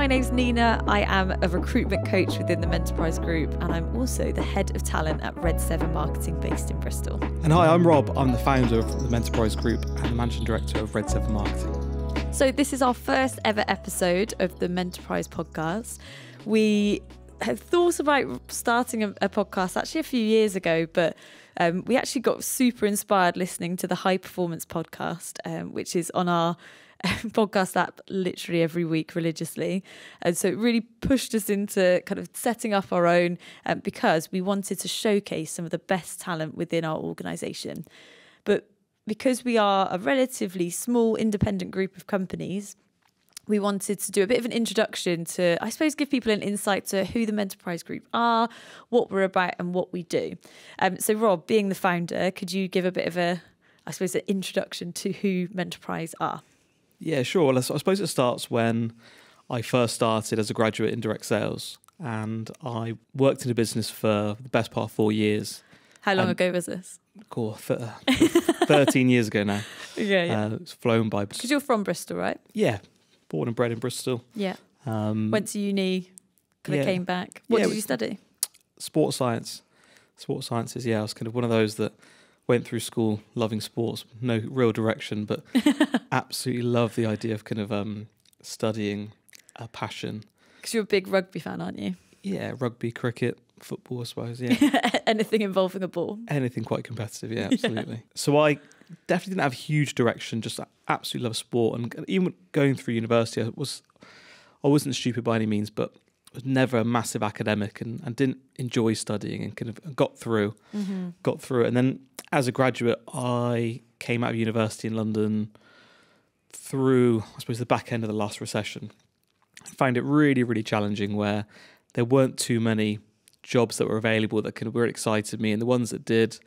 my name's Nina. I am a recruitment coach within the Mentorprise Group, and I'm also the head of talent at RedSeven Marketing based in Bristol. And hi, I'm Rob. I'm the founder of the Mentorprise Group and the managing director of RedSeven Marketing. So this is our first ever episode of the Mentorprise Podcast. We had thought about starting a podcast actually a few years ago, but we actually got super inspired listening to the High Performance Podcast, which is on our podcast app literally every week religiously. And so it really pushed us into kind of setting up our own because we wanted to showcase some of the best talent within our organisation. But because we are a relatively small independent group of companies, we wanted to do a bit of an introduction to, I suppose, give people an insight to who the Mentorprise Group are, what we're about and what we do. So Rob, being the founder, could you give a bit of an introduction to who Mentorprise are? Yeah, sure. Well, I suppose it starts when I first started as a graduate in direct sales, and I worked in a business for the best part of 4 years. How long ago was this? Cool, 13 years ago now. Yeah. It's flown by. Because you're from Bristol, right? Yeah, born and bred in Bristol. Yeah. Went to uni, came back. What did you study? Sports science. Sports sciences, yeah. I was kind of one of those that went through school loving sports, no real direction, but absolutely love the idea of kind of studying a passion. Because you're a big rugby fan, aren't you? Yeah, rugby, cricket, football, I suppose, yeah. Anything involving a ball. Anything quite competitive, yeah, absolutely. Yeah. So I definitely didn't have huge direction, just absolutely love sport. And even going through university, I wasn't stupid by any means, but was never a massive academic and didn't enjoy studying and kind of got through it. And then as a graduate, I came out of university in London through, I suppose, the back end of the last recession. I found it really, really challenging where there weren't too many jobs that were available that kind of really excited me. And the ones that did,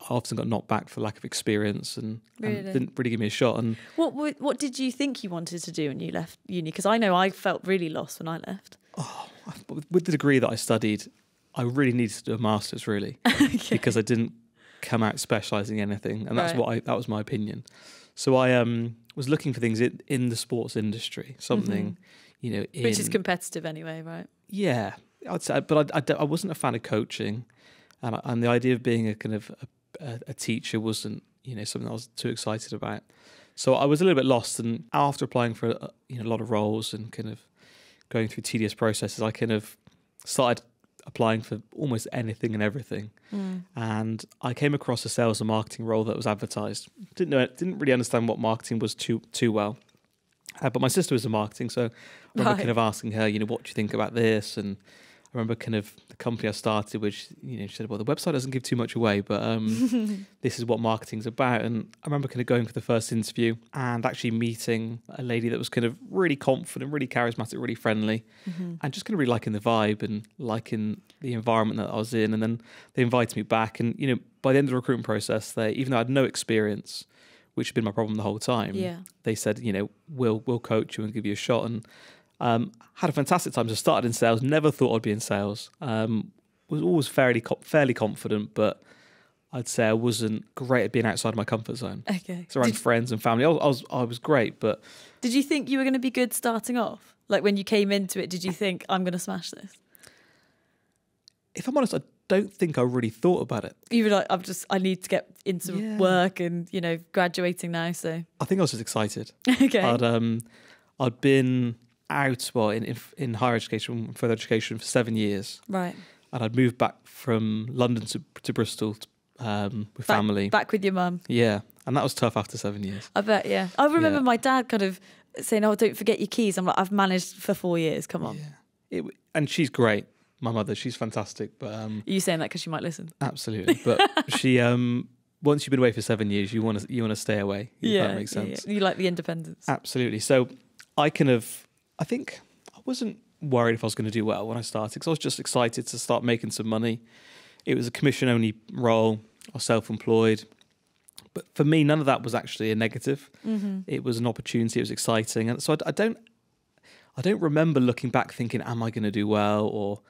I often got knocked back for lack of experience and didn't really give me a shot. And what did you think you wanted to do when you left uni? Because I know I felt really lost when I left. Oh, with the degree that I studied, I really needed to do a master's, really, because I didn't come out specialising in anything, and that was my opinion. So I was looking for things in the sports industry, something which is competitive anyway, right? Yeah, I'd say, but I wasn't a fan of coaching, and the idea of being a kind of a teacher wasn't something I was too excited about. So I was a little bit lost, and after applying for a lot of roles and kind of going through tedious processes, I kind of started applying for almost anything and everything. And I came across a sales and marketing role that was advertised. Didn't really understand what marketing was too well. But my sister was in marketing, so I remember kind of asking her, what do you think about this? And I remember kind of the company I started, which, she said, well, the website doesn't give too much away, but this is what marketing's about. And I remember kind of going for the first interview and actually meeting a lady that was kind of really confident, really charismatic, really friendly, and just kind of really liking the vibe and liking the environment that I was in. And then they invited me back. And, by the end of the recruitment process, even though I had no experience, which had been my problem the whole time, they said, we'll coach you and give you a shot. And had a fantastic time. So I started in sales, never thought I'd be in sales. Was always fairly confident, but I'd say I wasn't great at being outside my comfort zone. Okay. So around friends and family, I was great, but... Did you think you were going to be good starting off? Like when you came into it, did you think, I'm going to smash this? If I'm honest, I don't think I really thought about it. You were like, I need to get into work and, graduating now, so... I think I was just excited. Okay. I'd been out in higher education, further education for 7 years. Right. And I'd moved back from London to Bristol with family. Back with your mum. Yeah. And that was tough after 7 years. I bet, yeah. I remember my dad kind of saying, oh, don't forget your keys. I'm like, I've managed for 4 years, come on. Yeah. And she's great. My mother, she's fantastic. But are you saying that because she might listen? Absolutely. But she... once you've been away for 7 years, you want to stay away. If that makes sense. Yeah. You like the independence. Absolutely. So I think I wasn't worried if I was going to do well when I started, because I was just excited to start making some money. It was a commission-only role. I was self-employed. But for me, none of that was actually a negative. It was an opportunity. It was exciting. And so I don't remember looking back thinking, am I going to do well or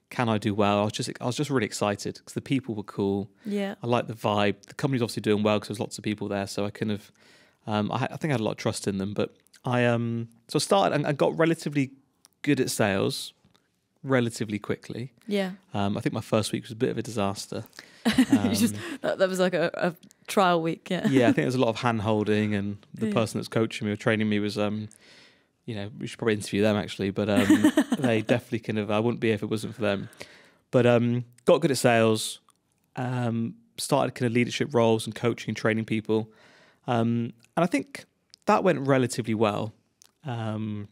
can I do well? I was just really excited because the people were cool. Yeah. I liked the vibe. The company's obviously doing well because there's lots of people there. So I kind of, I think I had a lot of trust in them. But so I started and got relatively good at sales relatively quickly. Yeah. I think my first week was a bit of a disaster. That was like a trial week. Yeah. Yeah, I think there was a lot of hand holding, and the person that's coaching me or training me was, we should probably interview them actually, but they definitely kind of, I wouldn't be here if it wasn't for them. But got good at sales, started kind of leadership roles and coaching and training people. And I think that went relatively well. And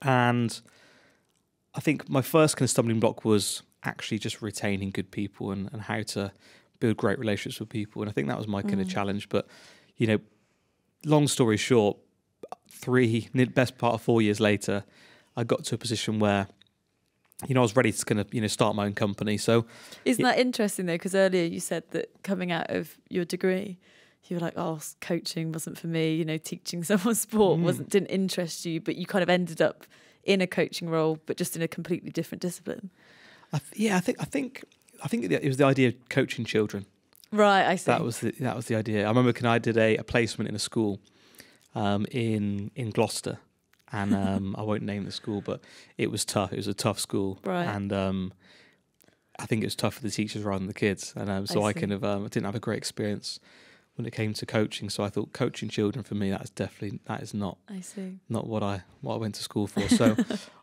I think my first kind of stumbling block was actually just retaining good people and how to build great relationships with people. And I think that was my kind of challenge. But, long story short, best part of 4 years later, I got to a position where, I was ready to kind of, start my own company. So isn't that interesting though? Because earlier you said that coming out of your degree, you were like, oh, coaching wasn't for me, teaching someone sport didn't interest you, but you kind of ended up in a coaching role, but just in a completely different discipline. I think it was the idea of coaching children. Right, I see. That was the idea. I remember I did a placement in a school in Gloucester, and I won't name the school, but it was tough. It was a tough school, right? And I think it was tough for the teachers rather than the kids, and so I kind of I didn't have a great experience when it came to coaching. So I thought coaching children for me, that is not what I went to school for. So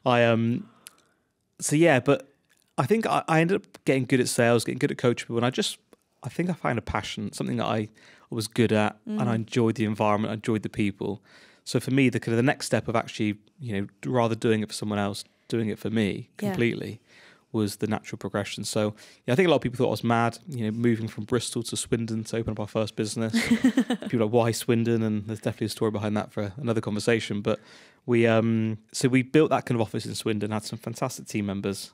but I think I ended up getting good at sales, getting good at coaching people, and I think I found a passion, something that I was good at, and I enjoyed the environment, I enjoyed the people. So for me, the next step of actually, rather doing it for someone else, doing it for me completely was the natural progression. So I think a lot of people thought I was mad, moving from Bristol to Swindon to open up our first business. People are like, why Swindon? And there's definitely a story behind that for another conversation. But we built that kind of office in Swindon, had some fantastic team members.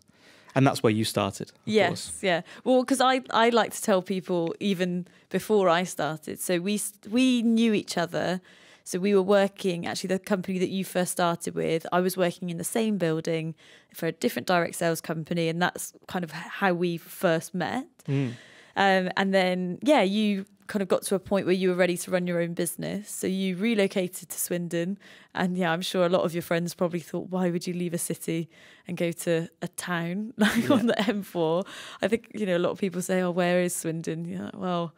And that's where you started, of course. Yeah. Well, because I like to tell people even before I started. So we knew each other. So we were working, actually the company that you first started with, I was working in the same building for a different direct sales company. And that's kind of how we first met. And then, you kind of got to a point where you were ready to run your own business. So you relocated to Swindon. And I'm sure a lot of your friends probably thought, why would you leave a city and go to a town on the M4? I think, a lot of people say, oh, where is Swindon? You're like, well,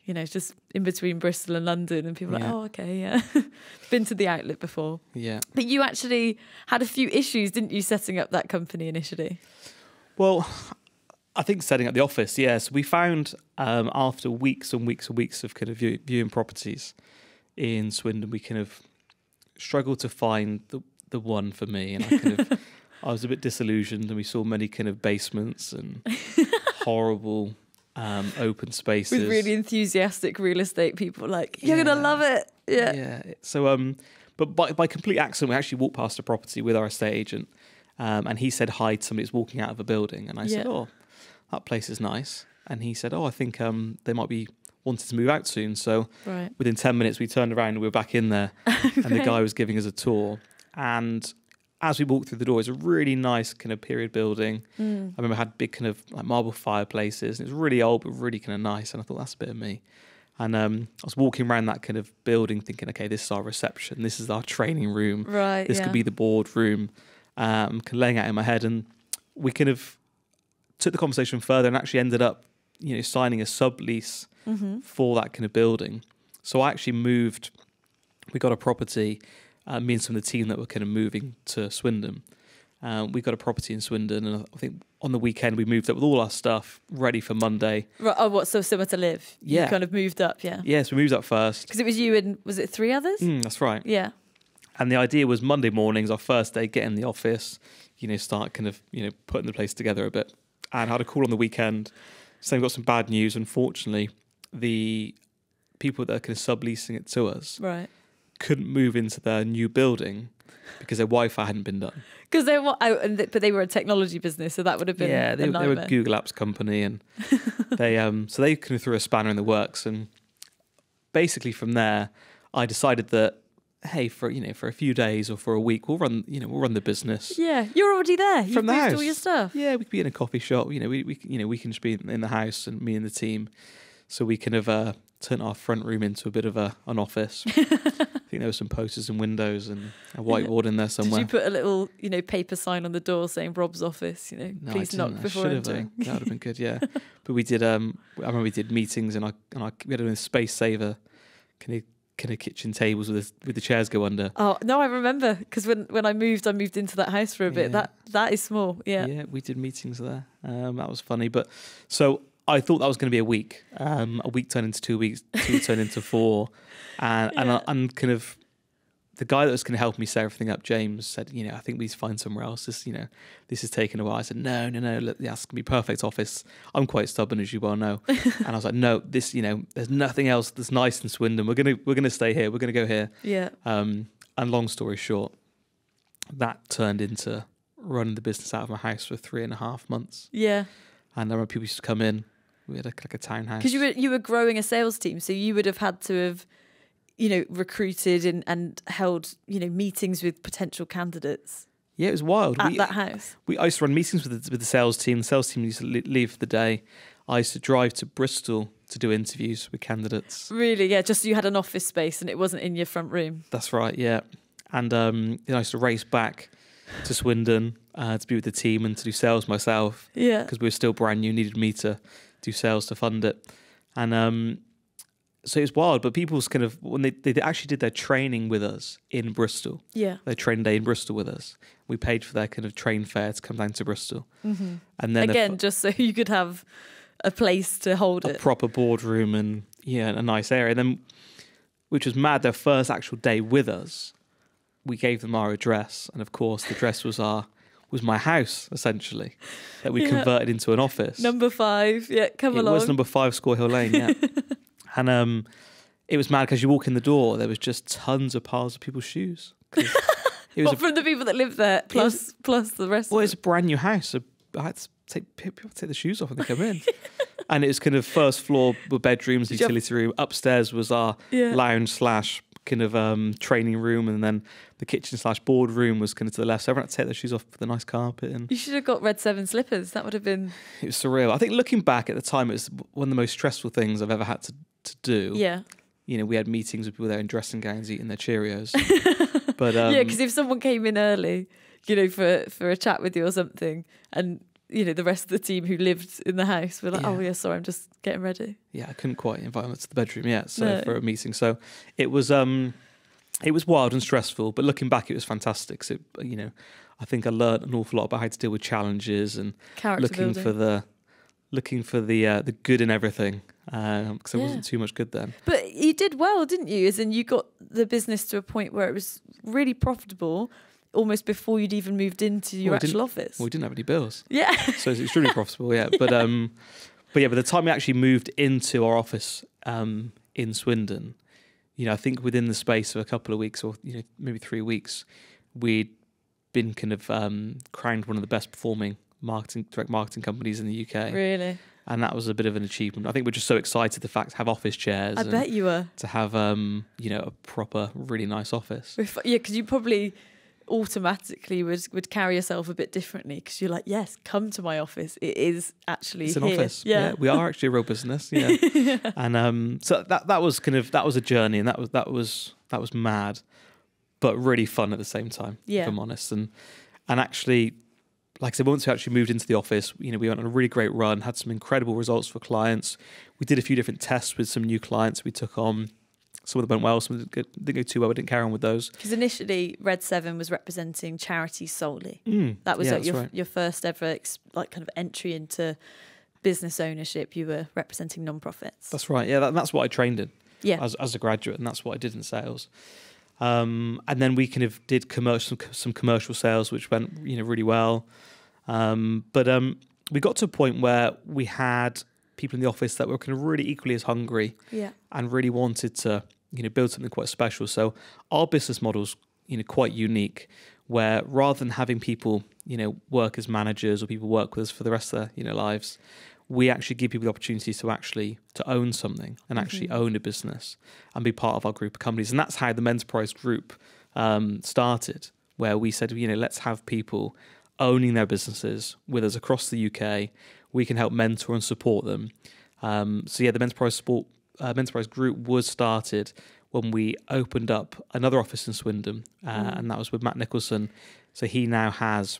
it's just in between Bristol and London. And people are like, oh, okay, been to the outlet before. Yeah. But you actually had a few issues, didn't you, setting up that company initially? Well, I think setting up the office, yes. We found after weeks and weeks and weeks of kind of viewing properties in Swindon, we kind of struggled to find the one for me. And I was a bit disillusioned, and we saw many kind of basements and horrible open spaces. With really enthusiastic real estate people like, you're going to love it. Yeah. Yeah. So, but by complete accident, we actually walked past a property with our estate agent, and he said hi to somebody who's walking out of a building. And I said, oh, that place is nice. And he said, oh, I think they might be wanting to move out soon. So within 10 minutes, we turned around and we were back in there. And the guy was giving us a tour. And as we walked through the door, it's a really nice kind of period building. I remember it had big kind of like marble fireplaces. And it was really old, but really kind of nice. And I thought, that's a bit of me. And I was walking around that kind of building thinking, okay, this is our reception. This is our training room. This could be the boardroom. Kind of laying out in my head. And we kind of took the conversation further and actually ended up, signing a sublease for that kind of building. So I actually moved, we got a property, me and some of the team that were kind of moving to Swindon. We got a property in Swindon, and I think on the weekend we moved up with all our stuff ready for Monday. Right, oh, what, so somewhere to live? Yeah. You kind of moved up, yeah? Yes, we moved up first. Because it was you and, was it 3 others? That's right. Yeah. And the idea was Monday mornings, our first day, get in the office, start kind of, putting the place together a bit. And I had a call on the weekend saying we've got some bad news. Unfortunately, the people that are kind of subleasing it to us couldn't move into their new building because their Wi-Fi hadn't been done. Because but they were a technology business, so that would have been they were a Google Apps company, and they so they kind of threw a spanner in the works. And basically from there, I decided that, hey, for a few days or for a week, we'll run the business. Yeah, you're already there. You've from the house. All your stuff. Yeah, we could be in a coffee shop. We can just be in the house, and me and the team. So we kind of turned our front room into a bit of an office. I think there were some posters and windows and a whiteboard in there somewhere. Did you put a little, paper sign on the door saying Rob's office, No, please knock before entering? That would have been good, yeah. But we did, I remember we did meetings and we had a space saver kind of kitchen tables with the chairs go under. Oh, no, I remember, because when I moved into that house for a bit. That is small, yeah. Yeah, we did meetings there. That was funny. But so I thought that was going to be a week. A week turned into 2 weeks, 2 turned into 4. And kind of the guy that was going to help me set everything up, James, said, I think we need to find somewhere else. This is taking a while. I said, no, look, that's going to be perfect office. I'm quite stubborn, as you well know. And I was like, no, this, there's nothing else that's nice in Swindon. We're gonna stay here. We're gonna go here. Yeah. And long story short, that turned into running the business out of my house for 3.5 months. Yeah. And I remember people used to come in. We had like a townhouse. Because you were growing a sales team, so you would have had to have, recruited and held, meetings with potential candidates. Yeah, it was wild. At that house. I used to run meetings with the sales team. The sales team used to leave for the day. I used to drive to Bristol to do interviews with candidates. Really? Yeah, just so you had an office space and it wasn't in your front room. That's right, yeah. And then I used to race back to Swindon to be with the team and to do sales myself. Yeah. Because we were still brand new, needed me to do sales to fund it. And so it was wild, but people's kind of, when they actually did their training with us in Bristol, their training day in Bristol with us, we paid for their kind of train fare to come down to Bristol. Mm-hmm. And then again, just so you could have a place to hold it. A proper boardroom and a nice area. And then, which was mad, their first actual day with us, we gave them our address. And of course, the address was my house, essentially, that we converted into an office. Number 5, come along. It was number 5 Score Hill Lane, yeah. And it was mad because you walk in the door, there was just tons of piles of people's shoes. It was from the people that lived there, plus the rest. Well, it's a brand new house, so I had to people take the shoes off when they come in. And it was kind of first floor were bedrooms, utility room. Upstairs was our lounge / kind of training room, and then the kitchen / boardroom was kind of to the left. So everyone had to take their shoes off for the nice carpet. And you should have got RedSeven slippers. That would have been. It was surreal. I think looking back at the time, it was one of the most stressful things I've ever had to do. Yeah. We had meetings with people there in dressing gowns eating their Cheerios. But because if someone came in early, for a chat with you or something, and the rest of the team who lived in the house were like, oh yeah, sorry, I'm just getting ready. Yeah, I couldn't quite invite them to the bedroom yet, for a meeting. So it was wild and stressful, but looking back, it was fantastic. So I think I learned an awful lot about how to deal with challenges and looking for the good in everything. Because there wasn't too much good then. But you did well, didn't you? As in, you got the business to a point where it was really profitable almost before you'd even moved into your actual office. Well, we didn't have any bills. Yeah. So it's extremely profitable, yeah. But by the time we actually moved into our office in Swindon, I think within the space of a couple of weeks or maybe 3 weeks, we'd been kind of crowned one of the best performing direct marketing companies in the UK. Really? And that was a bit of an achievement. I think we're just so excited to have office chairs. I bet you were. To have a proper, really nice office. Yeah, because you probably automatically would carry yourself a bit differently, because you're like, yes, come to my office. It is actually it's an here. Office. Yeah, we are actually a real business. Yeah, and so that was a journey, and that was mad, but really fun at the same time. Yeah, if I'm honest, and actually. Like I said, once we actually moved into the office, we went on a really great run, had some incredible results for clients. We did a few different tests with some new clients we took on. Some of them went well, some of them didn't go too well. We didn't carry on with those. Because initially, RedSeven was representing charities solely. That was your first ever kind of entry into business ownership. You were representing non-profits. That's right. Yeah, that's what I trained in. Yeah. As a graduate, and that's what I did in sales. And then we kind of did some commercial sales, which went really well. But we got to a point where we had people in the office that were kind of really equally as hungry, and really wanted to build something quite special. So our business model's quite unique, where rather than having people work as managers or people work with us for the rest of their lives, we actually give people the opportunity to own something and actually own a business and be part of our group of companies. And that's how the Mentorprise Group started, where we said, let's have people owning their businesses with us across the UK. We can help mentor and support them. So yeah, the Mentorprise Group was started when we opened up another office in Swindon, and that was with Matt Nicholson. So he now has,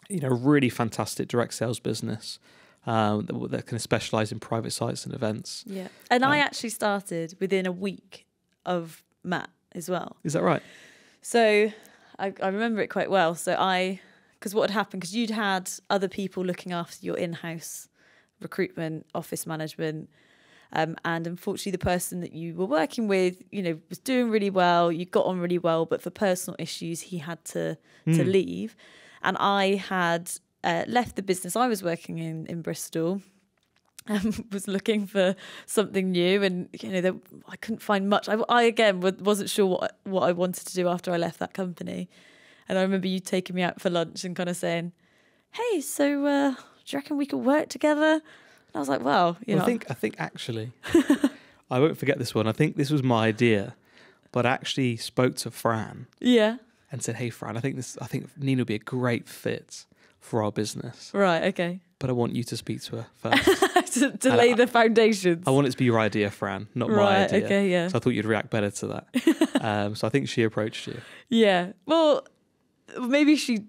a really fantastic direct sales business that kind of specialise in private sites and events. Yeah, and I actually started within a week of Matt as well. Is that right? So I remember it quite well. So because what had happened, because you'd had other people looking after your in-house recruitment, office management, and unfortunately the person that you were working with, was doing really well, you got on really well, but for personal issues he had to leave. And I had left the business I was working in Bristol, was looking for something new, and I couldn't find much. I again wasn't sure what I wanted to do after I left that company. And I remember you taking me out for lunch and kind of saying, "Hey, so do you reckon we could work together?" And I was like, "Well, I think actually, I won't forget this one. I think this was my idea, but I actually spoke to Fran. Yeah. And said, "Hey, Fran, I think Nina would be a great fit for our business. Right. Okay. But I want you to speak to her first to lay the foundations. I want it to be your idea, Fran, not my idea. Okay. Yeah. So I thought you'd react better to that. So I think she approached you. Yeah. Well, maybe she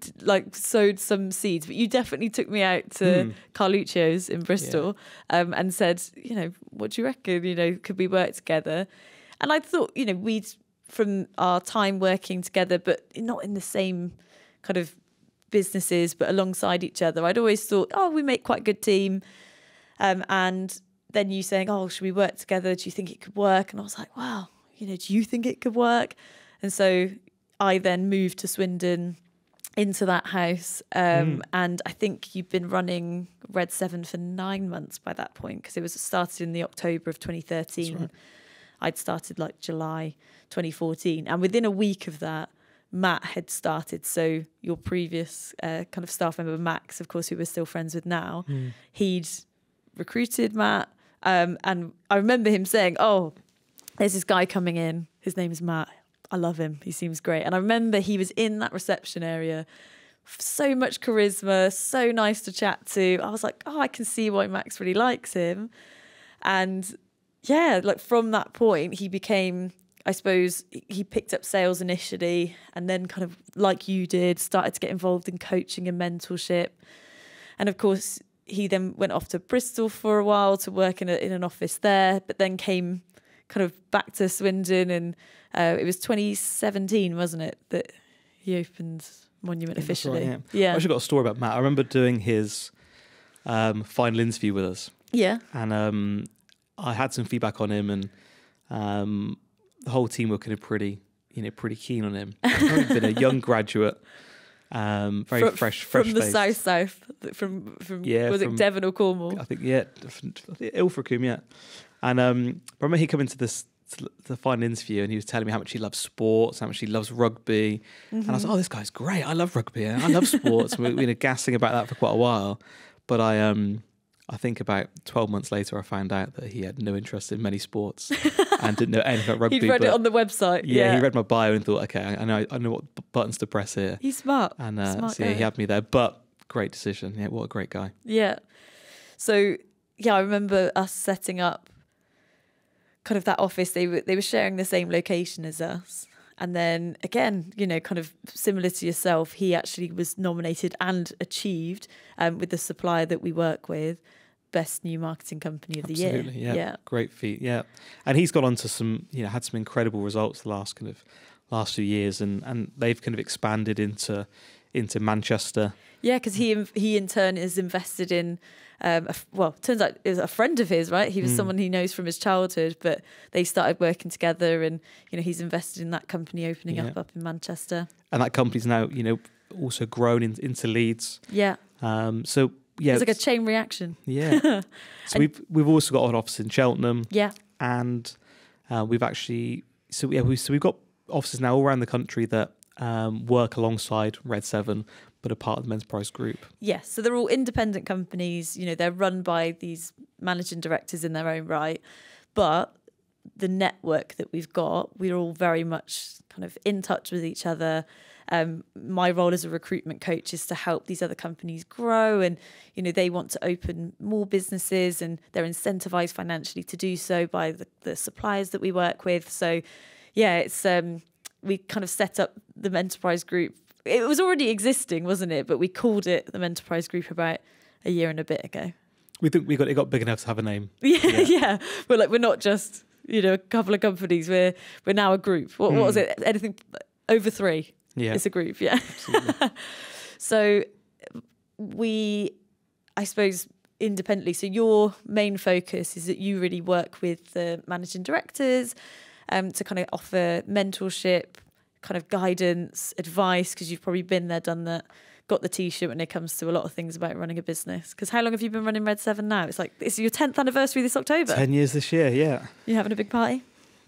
sowed some seeds, but you definitely took me out to Carluccio's in Bristol, and said, what do you reckon? Could we work together? And I thought, we'd, from our time working together, but not in the same kind of businesses, but alongside each other, I'd always thought, we make quite a good team. And then you saying, should we work together? Do you think it could work? And I was like, wow, do you think it could work? And so I then moved to Swindon into that house. And I think you've been running RedSeven for 9 months by that point, because it was started in the October of 2013. Right. I'd started July 2014. And within a week of that, Matt had started. So your previous kind of staff member, Max, of course, who we're still friends with now, he'd recruited Matt. And I remember him saying, there's this guy coming in. His name is Matt. I love him. He seems great. And I remember he was in that reception area. So much charisma, so nice to chat to. I was like, I can see why Max really likes him. And yeah, from that point, he became, I suppose, he picked up sales initially, and then kind of like you did, started to get involved in coaching and mentorship. And of course, he then went off to Bristol for a while to work in an office there, but then came kind of back to Swindon, and it was 2017, wasn't it, that he opened Monument officially? Right, yeah. I actually got a story about Matt. I remember doing his final interview with us. Yeah. And I had some feedback on him, and the whole team were kind of pretty keen on him. He'd been a young graduate, very fresh from the south, from was it Devon or Cornwall? I think Ilfracombe, yeah. And I remember he came into the final interview, and he was telling me how much he loves sports, how much he loves rugby, and I was like, this guy's great. I love rugby. I love sports. We were gassing about that for quite a while, but I think about 12 months later, I found out that he had no interest in many sports and didn't know anything about rugby. He'd read it on the website. Yeah, he read my bio and thought, okay, I know what buttons to press here. He's smart. And so he had me there. But great decision. Yeah, what a great guy. Yeah. So yeah, I remember us setting up kind of that office. They were sharing the same location as us. And then again, kind of similar to yourself, he actually was nominated and achieved with the supplier that we work with, Best New Marketing Company of the Year. Absolutely, yeah. Great feat, yeah. And he's gone on to some, had some incredible results the last few years, and they've kind of expanded into Manchester. Yeah, because he in turn is invested in, turns out it was a friend of his, right? He was someone he knows from his childhood, but they started working together, and he's invested in that company opening up in Manchester. And that company's now, also grown into Leeds. Yeah. So yeah, it's like a chain reaction. Yeah. So we've also got an office in Cheltenham. Yeah. And we've got offices now all around the country that work alongside RedSeven, but are part of the Mentorprise Group. Yes, so they're all independent companies. They're run by these managing directors in their own right, but the network that we've got, we're all very much kind of in touch with each other. My role as a recruitment coach is to help these other companies grow, and they want to open more businesses, and they're incentivized financially to do so by the suppliers that we work with. So yeah, it's we kind of set up the Mentorprise Group. It was already existing, wasn't it? But we called it the Mentorprise Group about a year and a bit ago. We think it got big enough to have a name. Yeah. We're not just a couple of companies. We're now a group. What was it? Anything over 3? Yeah, it's a group. Yeah. Absolutely. So I suppose independently. So your main focus is that you really work with the managing directors to kind of offer mentorship, kind of guidance, advice, because you've probably been there, done that, got the t-shirt when it comes to a lot of things about running a business. Because how long have you been running RedSeven now? It's your 10th anniversary this October. 10 years this year, yeah. You having a big party?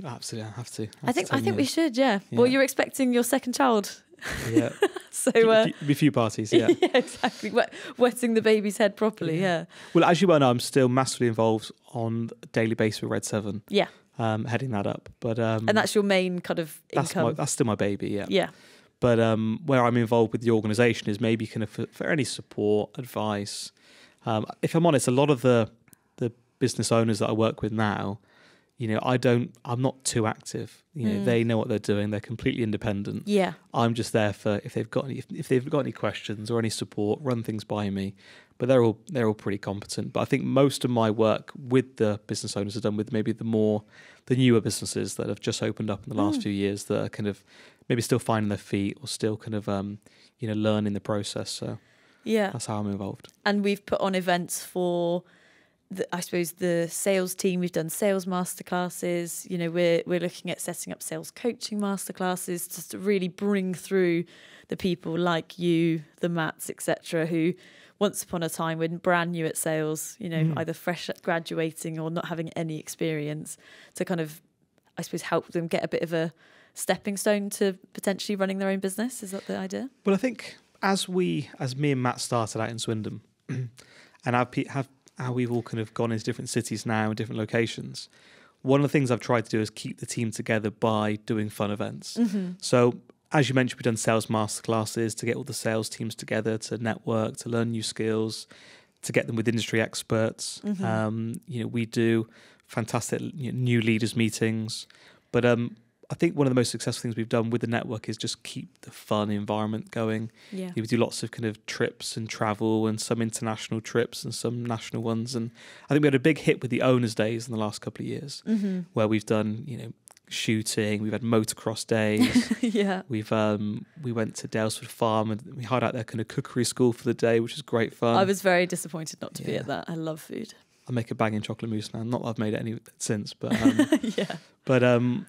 Absolutely, I have to. I think we should, yeah. Well, you're expecting your second child. Yeah. So a few parties, yeah. Yeah, exactly. Wetting the baby's head properly, yeah. Well, as you well know, I'm still massively involved on a daily basis with RedSeven. Yeah. Heading that up, but and that's your main kind of income. That's still my baby, yeah. Yeah. But where I'm involved with the organisation is maybe kind of for any support, advice. If I'm honest, a lot of the business owners that I work with now, I'm not too active. They know what they're doing. They're completely independent. Yeah. I'm just there for if they've got any questions or any support, run things by me. But they're all pretty competent. But I think most of my work with the business owners are done with maybe the newer businesses that have just opened up in the last few years that are kind of maybe still finding their feet or still kind of learning the process. So yeah, that's how I'm involved. And we've put on events for the sales team. We've done sales masterclasses. We're looking at setting up sales coaching masterclasses just to really bring through the people like you, the Matts, etc., who once upon a time were brand new at sales, either fresh graduating or not having any experience, to kind of, I suppose, help them get a bit of a stepping stone to potentially running their own business. Is that the idea? Well, I think as me and Matt started out in Swindon and how we've all kind of gone into different cities now and different locations, one of the things I've tried to do is keep the team together by doing fun events. Mm-hmm. So as you mentioned, we've done sales masterclasses to get all the sales teams together, to network, to learn new skills, to get them with industry experts. Mm-hmm. We do fantastic new leaders meetings. But I think one of the most successful things we've done with the network is just keep the fun environment going. Yeah. We do lots of kind of trips and travel, and some international trips and some national ones. And I think we had a big hit with the owners' days in the last couple of years, where we've done, shooting, we've had motocross days. Yeah. We went to Dalesford Farm and we hired out their kind of cookery school for the day, which is great fun. I was very disappointed not to be at that. I love food. I make a banging chocolate mousse now. Not that I've made it any since, but yeah. But and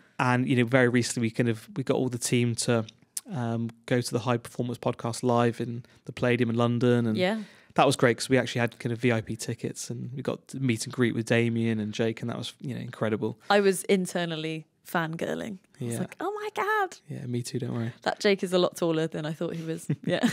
very recently we got all the team to go to the High Performance Podcast live in the Palladium in London, and that was great because we actually had kind of VIP tickets and we got to meet and greet with Damien and Jake, and that was incredible. I was internally fangirling. I was like, oh my God. Yeah, me too, don't worry. That Jake is a lot taller than I thought he was. Yeah.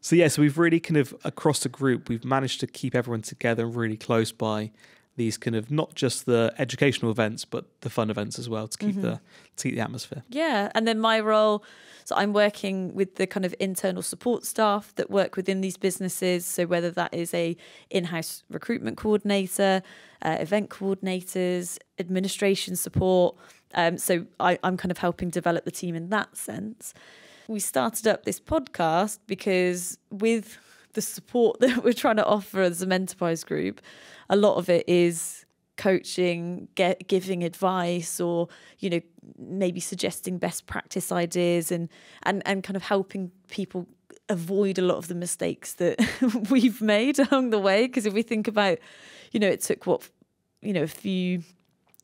So we've really kind of, across the group, we've managed to keep everyone together really close by these kind of, not just the educational events, but the fun events as well, to keep the atmosphere. Yeah. And then my role, so I'm working with the kind of internal support staff that work within these businesses. So whether that is a in-house recruitment coordinator, event coordinators, administration support. So I'm kind of helping develop the team in that sense. We started up this podcast because with the support that we're trying to offer as a Mentorprise Group, a lot of it is coaching, giving advice, or maybe suggesting best practice ideas and kind of helping people avoid a lot of the mistakes that we've made along the way. Because if we think about, it took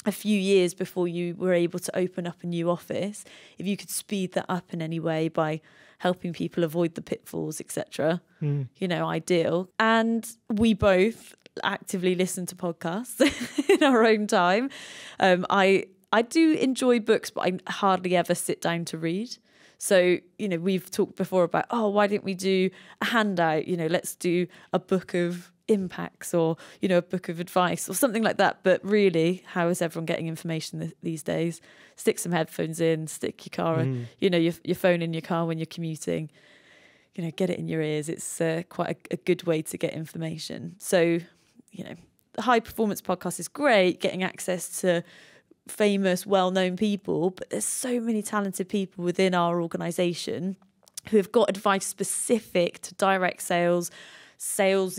a few years before you were able to open up a new office. If you could speed that up in any way by helping people avoid the pitfalls, etc., ideal. And we both actively listen to podcasts in our own time. I do enjoy books, but I hardly ever sit down to read. So, we've talked before about, why didn't we do a handout? Let's do a book of impacts or, you know, a book of advice or something like that. But really, how is everyone getting information these days? Stick some headphones in, stick your car, you know, your phone in your car when you're commuting, you know, get it in your ears. It's quite a good way to get information. So, you know, the High Performance Podcast is great, getting access to famous, well-known people, but there's so many talented people within our organisation who have got advice specific to direct sales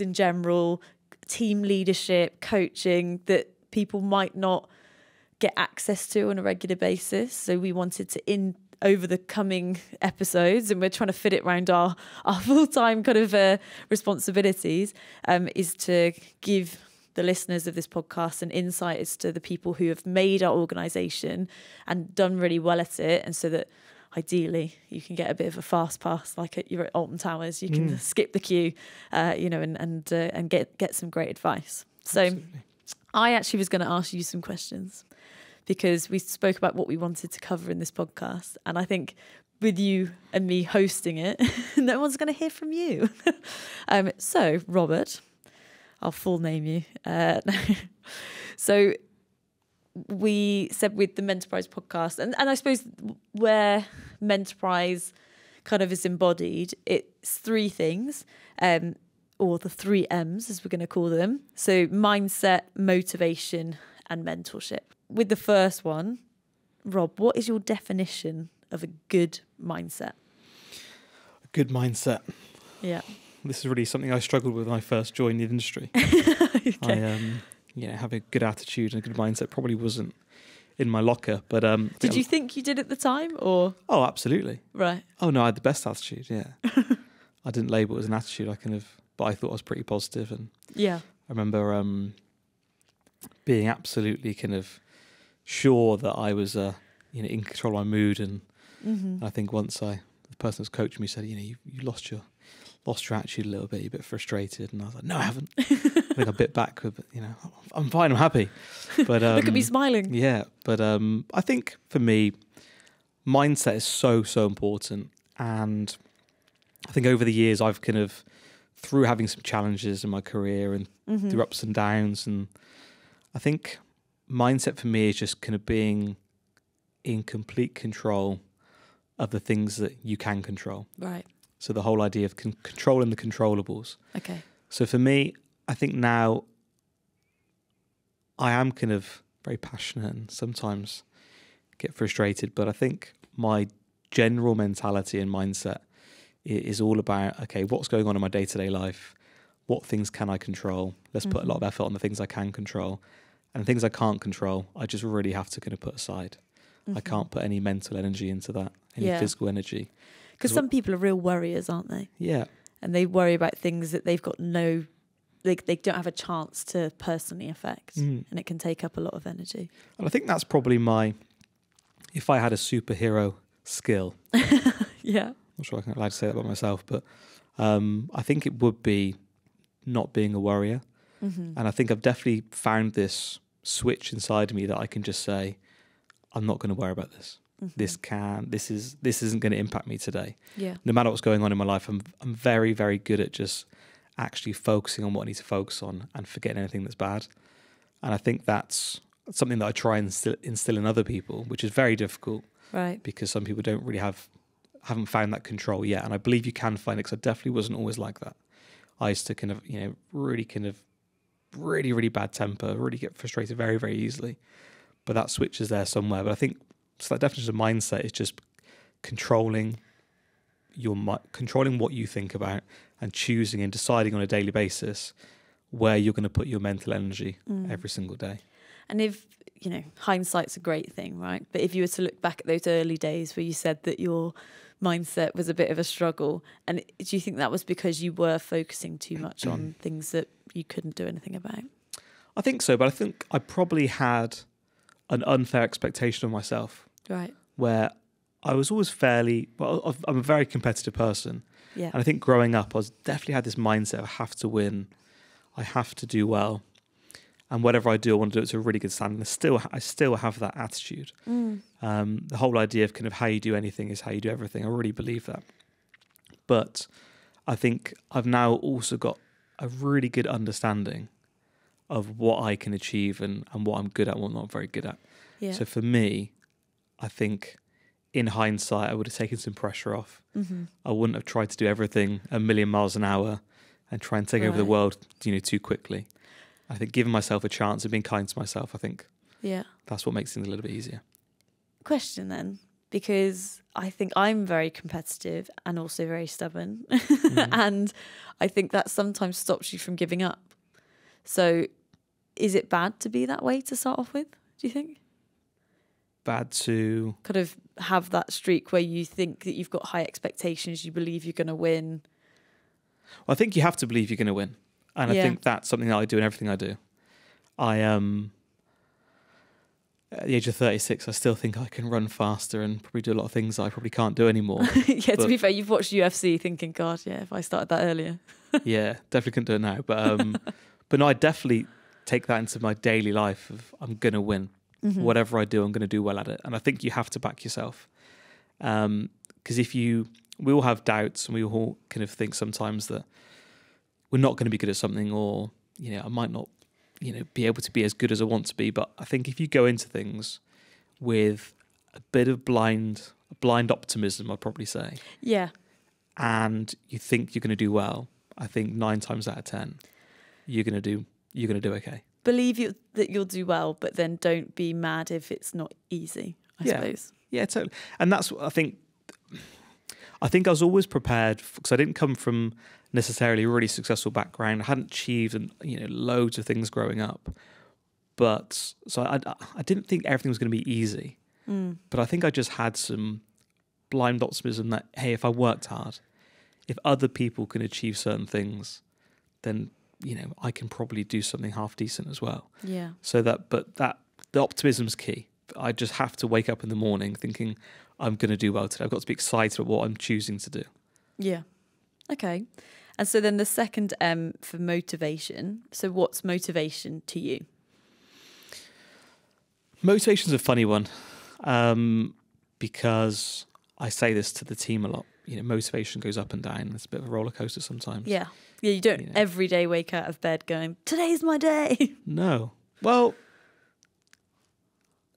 in general, team leadership, coaching, that people might not get access to on a regular basis. So we wanted to, over the coming episodes, and we're trying to fit it around our full-time kind of responsibilities, is to give the listeners of this podcast an insight as to the people who have made our organisation and done really well at it, and so that ideally you can get a bit of a fast pass, like you're at Alton Towers. You can skip the queue, you know, and get some great advice. So absolutely. I actually was going to ask you some questions because we spoke about what we wanted to cover in this podcast, and I think with you and me hosting it, no one's going to hear from you. So Robert, I'll full name you. So we said with the Mentorprise podcast, and I suppose where Mentorprise kind of is embodied, it's three things, or the 3 M's as we're going to call them. So mindset, motivation, and mentorship. With the first one, Rob, what is your definition of a good mindset? A good mindset. Yeah. This is really something I struggled with when I first joined the industry. Okay. I have a good attitude and a good mindset probably wasn't in my locker. But did you think you did at the time, or? Oh, absolutely. Right. Oh no, I had the best attitude. Yeah. I didn't label it as an attitude. But I thought I was pretty positive, and yeah. I remember being absolutely kind of sure that I was in control of my mood, and I think once the person who was coaching me said, you lost your attitude a little bit, you're a bit frustrated, and I was like, no, I haven't. I think I bit back, but I'm fine, I'm happy. But look at me smiling. Yeah, but I think for me, mindset is so important, and I think over the years I've kind of, through having some challenges in my career and through ups and downs, and I think mindset for me is just kind of being in complete control of the things that you can control. Right. So the whole idea of controlling the controllables. Okay. So for me, I think now I am kind of very passionate and sometimes get frustrated, but I think my general mentality and mindset is all about, okay, what's going on in my day-to-day life? What things can I control? Let's put a lot of effort on the things I can control. And the things I can't control, I just really have to kind of put aside. I can't put any mental energy into that, any physical energy. Because some people are real worriers, aren't they? Yeah. And they worry about things that they've got they don't have a chance to personally affect. And it can take up a lot of energy. And I think that's probably if I had a superhero skill. Yeah. I'm not sure I'm allowed to say that about myself, but I think it would be not being a worrier. And I think I've definitely found this switch inside me that I can just say, I'm not going to worry about this. This isn't going to impact me today. Yeah. No matter what's going on in my life, I'm very, very good at just actually focusing on what I need to focus on and forgetting anything that's bad. And I think that's something that I try and instill in other people, which is very difficult. Right. Because some people don't really haven't found that control yet. And I believe you can find it, because I definitely wasn't always like that. I used to kind of, really, really bad temper, really get frustrated very, very easily. But that switch is there somewhere. But I think, so that definition of mindset is just controlling what you think about and choosing and deciding on a daily basis where you're going to put your mental energy every single day. And if, hindsight's a great thing, right? But if you were to look back at those early days where you said that your mindset was a bit of a struggle, and do you think that was because you were focusing too much on things that you couldn't do anything about? I think so, but I think I probably had an unfair expectation of myself. Right. Where I was always I'm a very competitive person. Yeah. And I think growing up, I definitely had this mindset of I have to win, I have to do well. And whatever I do, I want to do it to a really good standard. I still have that attitude. The whole idea of kind of how you do anything is how you do everything. I really believe that. But I think I've now also got a really good understanding of what I can achieve and what I'm good at and what I'm not very good at. Yeah. So for me, I think in hindsight, I would have taken some pressure off. Mm-hmm. I wouldn't have tried to do everything a million miles an hour and try and take over the world, too quickly. I think giving myself a chance and being kind to myself, I think that's what makes things a little bit easier. Question then, because I think I'm very competitive and also very stubborn. And I think that sometimes stops you from giving up. So is it bad to be that way to start off with, do you think? Bad to kind of have that streak where you think that you've got high expectations, you believe you're going to win? Well, I think you have to believe you're going to win. And I think that's something that I do in everything I do. At the age of 36, I still think I can run faster and probably do a lot of things that I probably can't do anymore. To be fair, you've watched UFC thinking, God, if I started that earlier. Yeah, definitely couldn't do it now. But no, I definitely take that into my daily life of I'm going to win. Mm-hmm. Whatever I do, I'm going to do well at it. And I think you have to back yourself. Because we all have doubts and we all kind of think sometimes that we're not going to be good at something, or, I might not, be able to be as good as I want to be. But I think if you go into things with a bit of blind optimism, I'd probably say. Yeah. And you think you're going to do well, I think 9 times out of 10, you're going to do okay. Believe that you'll do well, but then don't be mad if it's not easy, I suppose. Yeah, totally. And that's what I think I was always prepared, because I didn't come from necessarily a really successful background. I hadn't achieved loads of things growing up. But so I didn't think everything was going to be easy. But I think I just had some blind optimism that, hey, if I worked hard, if other people can achieve certain things, then I can probably do something half decent as well. Yeah. So the optimism's key. I just have to wake up in the morning thinking I'm going to do well today. I've got to be excited about what I'm choosing to do. Yeah. Okay. And so then the second M for motivation. So what's motivation to you? Motivation's a funny one, because I say this to the team a lot. Motivation goes up and down. It's a bit of a roller coaster sometimes. Yeah. Yeah, you don't every day wake out of bed going, today's my day. No. Well,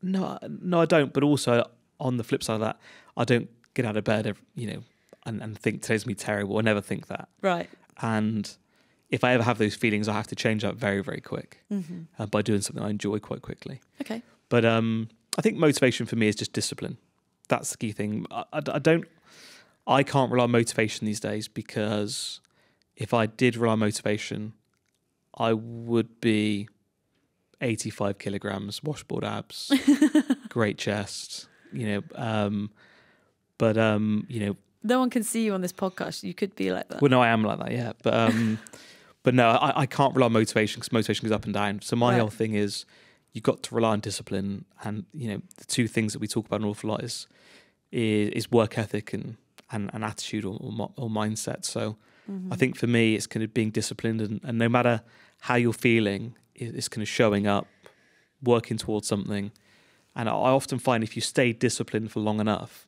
no, I don't. But also on the flip side of that, I don't get out of bed, and think today's going to be terrible. I never think that. Right. And if I ever have those feelings, I have to change that very, very quick by doing something I enjoy quite quickly. Okay. But I think motivation for me is just discipline. That's the key thing. I can't rely on motivation these days, because if I did rely on motivation, I would be 85 kilograms, washboard abs, great chest, No one can see you on this podcast. You could be like that. Well, no, I am like that, yeah. But no, I can't rely on motivation, because motivation goes up and down. So my whole thing is you've got to rely on discipline. And, the two things that we talk about an awful lot is work ethic and attitude or mindset. So I think for me, it's kind of being disciplined, and no matter how you're feeling, it's kind of showing up, working towards something. And I often find if you stay disciplined for long enough,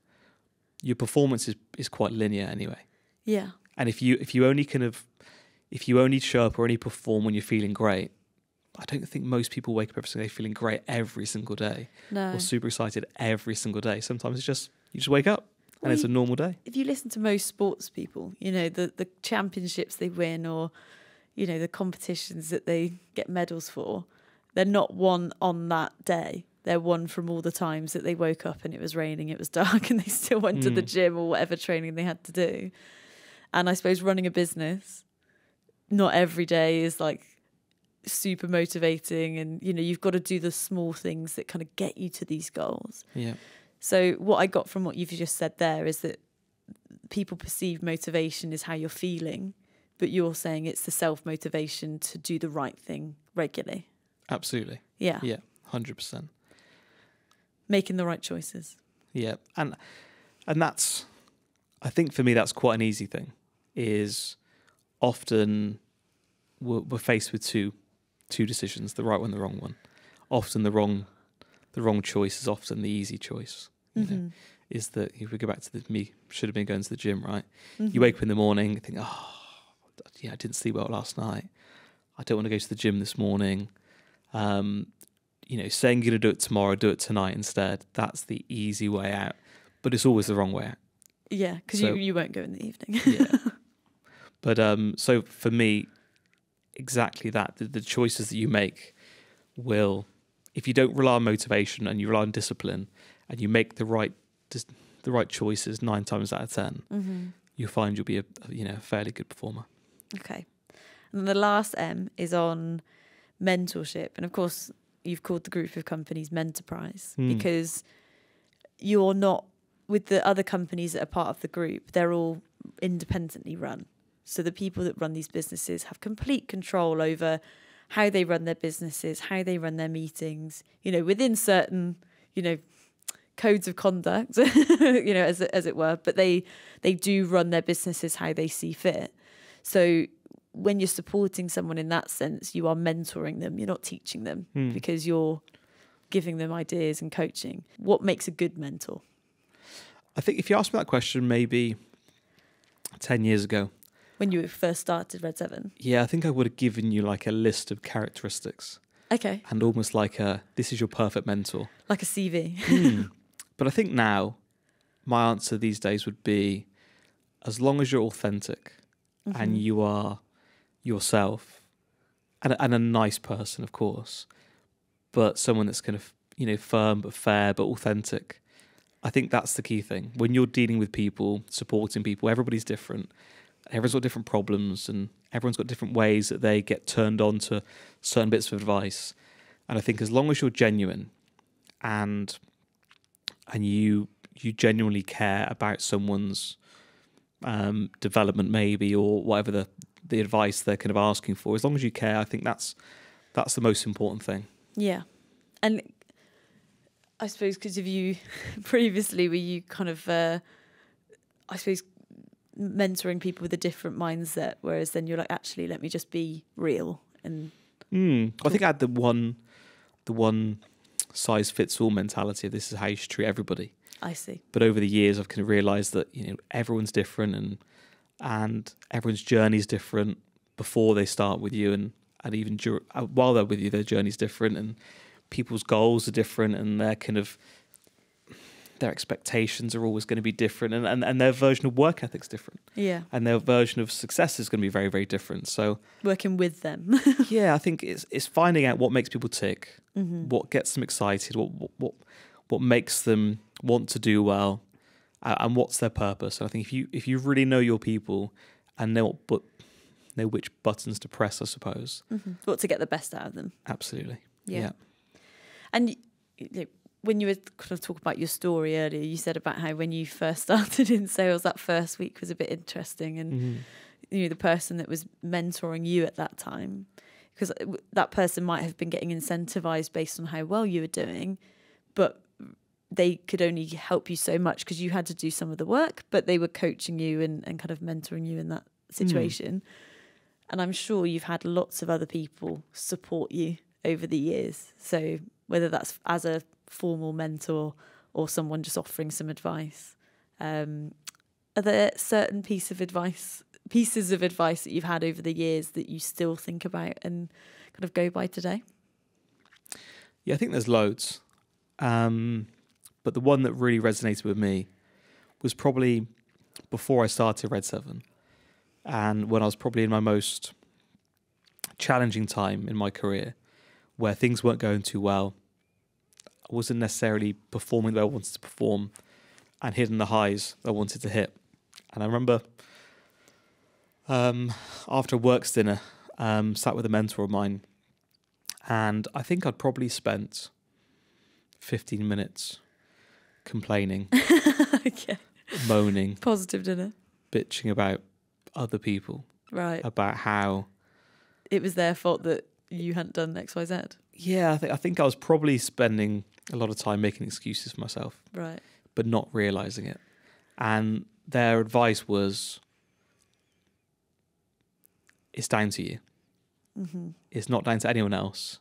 your performance is quite linear anyway. Yeah. And if you only show up or only perform when you're feeling great, I don't think most people wake up every single day feeling great every single day. No. Or super excited every single day. Sometimes it's just you just wake up and it's a normal day. If you listen to most sports people, the championships they win, or the competitions that they get medals for, they're not won on that day. They're won from all the times that they woke up and it was raining, it was dark, and they still went to the gym or whatever training they had to do. And I suppose running a business, not every day is like super motivating, and you've got to do the small things that kind of get you to these goals. Yeah. So what I got from what you've just said there is that people perceive motivation as how you're feeling, but you're saying it's the self-motivation to do the right thing regularly. Absolutely. Yeah. Yeah, 100%. Making the right choices. Yeah. And that's, I think for me, that's quite an easy thing, is often we're faced with two decisions, the right one, the wrong one. Often the wrong choice is often the easy choice. Is that, if we go back to me should have been going to the gym, right? You wake up in the morning, think, I didn't sleep well last night. I don't want to go to the gym this morning. Saying you're going to do it tomorrow, do it tonight instead. That's the easy way out. But it's always the wrong way out. Yeah, because you won't go in the evening. Yeah. But so for me, exactly that. The choices that you make will, if you don't rely on motivation and you rely on discipline, and you make the right choices 9 times out of 10, you'll find you'll be a fairly good performer. Okay. And then the last M is on mentorship. And of course, you've called the group of companies Mentorprise because you're not, with the other companies that are part of the group, they're all independently run. So the people that run these businesses have complete control over how they run their businesses, how they run their meetings, within certain, codes of conduct, as it were, but they do run their businesses how they see fit. So when you're supporting someone in that sense, you are mentoring them. You're not teaching them because you're giving them ideas and coaching. What makes a good mentor? I think if you asked me that question maybe 10 years ago. When you first started RedSeven? Yeah, I think I would have given you like a list of characteristics. Okay. And almost like this is your perfect mentor. Like a CV. But I think now my answer these days would be, as long as you're authentic and you are yourself and a nice person, of course, but someone that's kind of, firm but fair but authentic. I think that's the key thing. When you're dealing with people, supporting people, everybody's different. Everyone's got different problems and everyone's got different ways that they get turned on to certain bits of advice. And I think as long as you're genuine and you genuinely care about someone's development maybe, or whatever the advice they're kind of asking for, as long as you care, I think that's the most important thing. Yeah. And I suppose because of you previously, were you kind of, mentoring people with a different mindset, whereas then you're like, actually, let me just be real. And I think I had the one size fits all mentality. This is how you should treat everybody. I see. But over the years, I've kind of realised that everyone's different and everyone's journey is different before they start with you, and even while they're with you, their journey's different, and people's goals are different, and their expectations are always going to be different, and their version of work ethic's different. Yeah. And their version of success is going to be very, very different. So working with them. Yeah, I think it's finding out what makes people tick, what gets them excited, what makes them want to do well, and what's their purpose. And I think if you really know your people and know which buttons to press, I suppose. What to get the best out of them. Absolutely. Yeah. And when you were kind of talking about your story earlier, you said about how when you first started in sales, that first week was a bit interesting, and the person that was mentoring you at that time, because that person might have been getting incentivized based on how well you were doing, but they could only help you so much because you had to do some of the work, but they were coaching you and kind of mentoring you in that situation. And I'm sure you've had lots of other people support you over the years. So whether that's as a formal mentor or someone just offering some advice, are there certain pieces of advice that you've had over the years that you still think about and kind of go by today? Yeah, I think there's loads. But the one that really resonated with me was probably before I started RedSeven, and when I was probably in my most challenging time in my career, where things weren't going too well. I wasn't necessarily performing the way I wanted to perform and hitting the highs I wanted to hit. And I remember after a works dinner, sat with a mentor of mine, and I think I'd probably spent 15 minutes complaining, okay, moaning, positive dinner, bitching about other people, right? About how it was their fault that you hadn't done X, Y, Z. Yeah, I think I was probably spending a lot of time making excuses for myself, right? But not realizing it. And their advice was, it's down to you. It's not down to anyone else.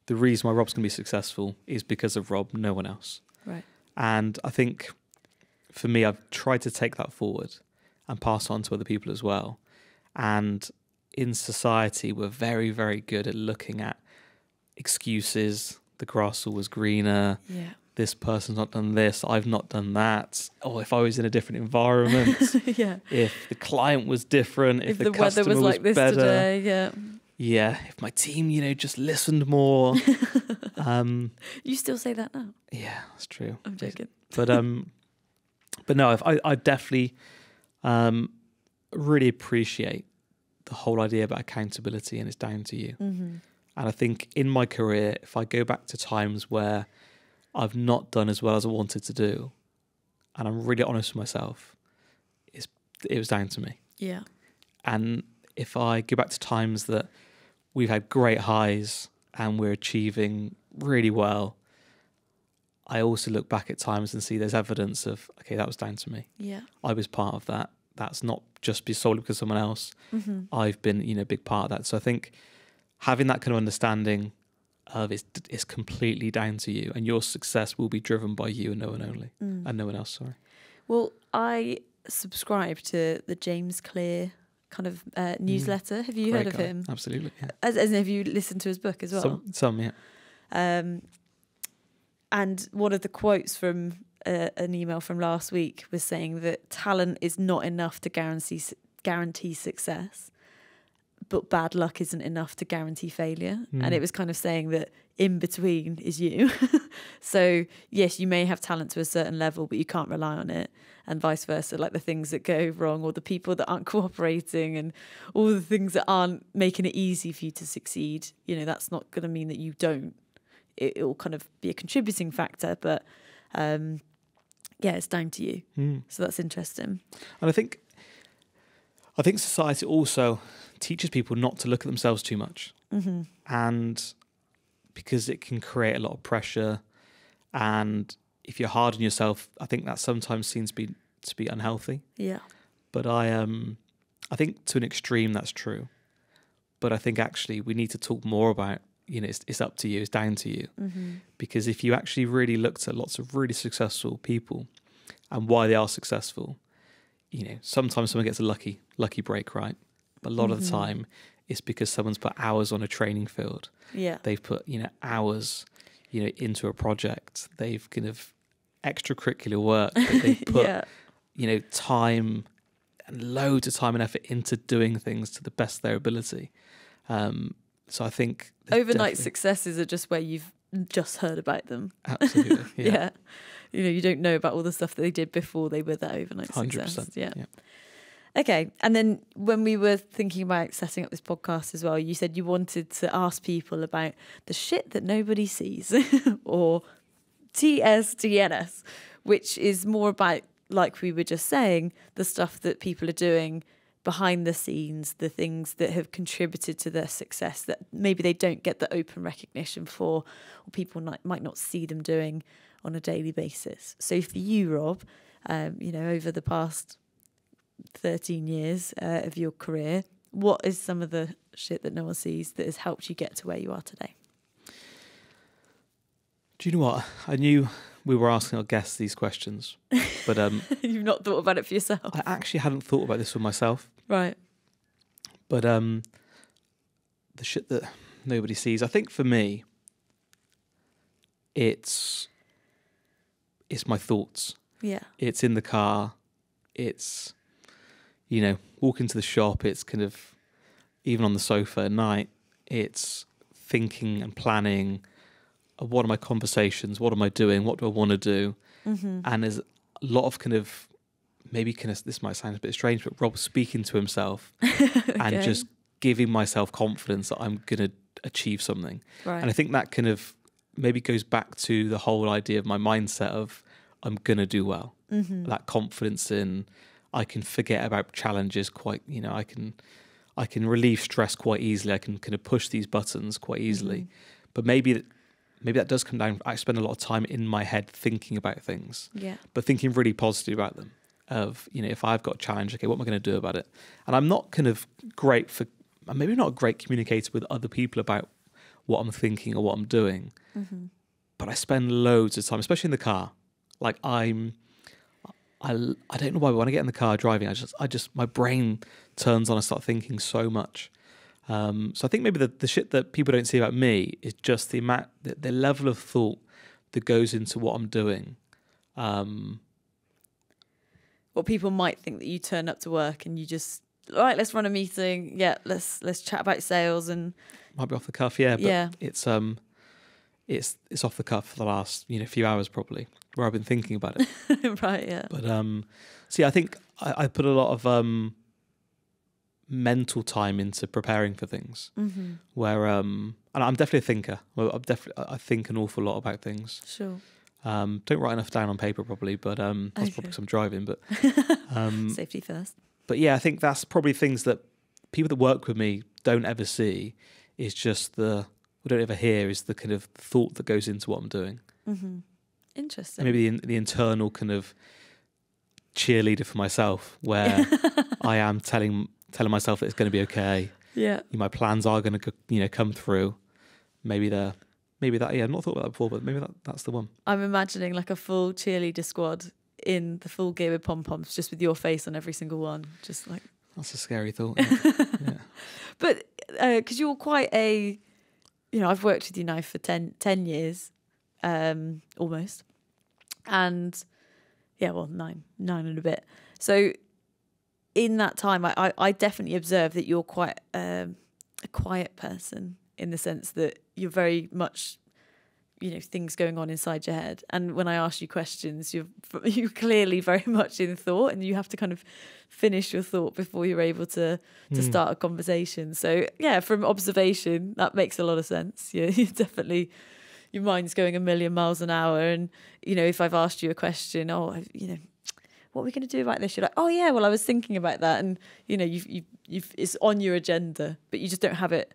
The reason why Rob's going to be successful is because of Rob, no one else. Right. And I think for me, I've tried to take that forward and pass on to other people as well. And in society, we're very, very good at looking at excuses. The grass always greener. Yeah. This person's not done this. I've not done that. Or if I was in a different environment. Yeah. If the client was different. If the weather was like this better, today. Yeah. Yeah. If my team, just listened more. You still say that now? Yeah, that's true. I'm joking. But no, I definitely really appreciate the whole idea about accountability, and it's down to you. Mm-hmm. And I think in my career, if I go back to times where I've not done as well as I wanted to do, and I'm really honest with myself, it was down to me. Yeah. And if I go back to times that we've had great highs and we're achieving really well, I also look back at times and see there's evidence of, okay, that was down to me. Yeah. I was part of that. That's not just solely because of someone else. Mm-hmm. I've been, a big part of that. So I think having that kind of understanding of it's completely down to you, and your success will be driven by you and no one only, and no one else. Sorry. Well, I subscribe to the James Clear kind of newsletter. Have you heard of him? Absolutely. Yeah. As have you listened to his book as well? Some, yeah. And one of the quotes from an email from last week was saying that talent is not enough to guarantee success, but bad luck isn't enough to guarantee failure. And it was kind of saying that in between is you. So yes, you may have talent to a certain level, but you can't rely on it, and vice versa. Like the things that go wrong, or the people that aren't cooperating, and all the things that aren't making it easy for you to succeed, that's not going to mean that you don't. It will kind of be a contributing factor, but it's down to you. So that's interesting. And I think society also teaches people not to look at themselves too much. Mm-hmm. And because it can create a lot of pressure, and if you're hard on yourself, I think that sometimes seems to be unhealthy. Yeah. But I think to an extreme that's true. But I think actually we need to talk more about, it's up to you, it's down to you. Mm-hmm. Because if you actually really looked at lots of really successful people and why they are successful, sometimes someone gets a lucky break, right? But a lot of the time it's because someone's put hours on a training field. Yeah. They've put, , hours, into a project. They've kind of extracurricular work that they've put, time and loads of time and effort into doing things to the best of their ability. So I think overnight successes are just where you've just heard about them. Absolutely. Yeah. Yeah. You don't know about all the stuff that they did before they were that overnight 100%, success. Yeah. Okay. And then when we were thinking about setting up this podcast as well, you said you wanted to ask people about the shit that nobody sees, or TSTNS, which is more about, like we were just saying, the stuff that people are doing behind the scenes, the things that have contributed to their success that maybe they don't get the open recognition for, or people might not see them doing on a daily basis. So for you, Rob, over the past 13 years of your career, what is some of the shit that no one sees that has helped you get to where you are today? Do you know what? I knew we were asking our guests these questions, but you've not thought about it for yourself. I actually hadn't thought about this for myself. Right. But the shit that nobody sees, I think for me, it's my thoughts. Yeah. It's in the car. It's, walking to the shop. It's kind of even on the sofa at night. It's thinking and planning. What are my conversations? What am I doing? What do I want to do? Mm-hmm. And there's a lot of this might sound a bit strange, but Rob speaking to himself and just giving myself confidence that I'm going to achieve something. Right. And I think that kind of maybe goes back to the whole idea of my mindset of I'm going to do well. Mm-hmm. That confidence in I can forget about challenges quite, I can relieve stress quite easily. I can kind of push these buttons quite easily. Mm-hmm. But maybe that does come down. I spend a lot of time in my head thinking about things, but thinking really positively about them. Of, if I've got a challenge, okay, what am I going to do about it? And I'm not kind of maybe not a great communicator with other people about what I'm thinking or what I'm doing. Mm-hmm. But I spend loads of time, especially in the car. Like I'm I don't know why, but when I get in the car driving, I just my brain turns on. I start thinking so much. So I think maybe the shit that people don't see about me is just the level of thought that goes into what I'm doing. What people might think that you turn up to work and you just, all right, let's run a meeting. Yeah, let's chat about sales and might be off the cuff, yeah. But it's off the cuff for the last few hours probably, where I've been thinking about it. Right, yeah. But I think I put a lot of mental time into preparing for things. Mm-hmm. Where and I'm definitely a thinker. Well, I think an awful lot about things. Sure. Don't write enough down on paper probably, but that's probably because I'm driving. But safety first. But yeah, I think that's probably things that people that work with me don't ever see. Is just we don't ever hear is the kind of thought that goes into what I'm doing. Mm-hmm. Interesting. Maybe the internal kind of cheerleader for myself, where I am telling myself that it's going to be okay. Yeah. My plans are going to come through. Maybe that. Yeah, I've not thought about that before, but maybe that's the one. I'm imagining like a full cheerleader squad in the full gear with pom-poms, just with your face on every single one. Just like... That's a scary thought. Yeah. But because you're quite I've worked with you now for 10 years, almost. And yeah, well, nine and a bit. So in that time, I definitely observed that you're quite a quiet person, in the sense that you're very much, things going on inside your head. And when I ask you questions, you're clearly very much in thought, and you have to kind of finish your thought before you're able to start a conversation. So yeah, from observation, that makes a lot of sense. You definitely, your mind's going a million miles an hour. And, if I've asked you a question, what are we going to do about this? You're like, oh yeah, well, I was thinking about that. And, you've it's on your agenda, but you just don't have it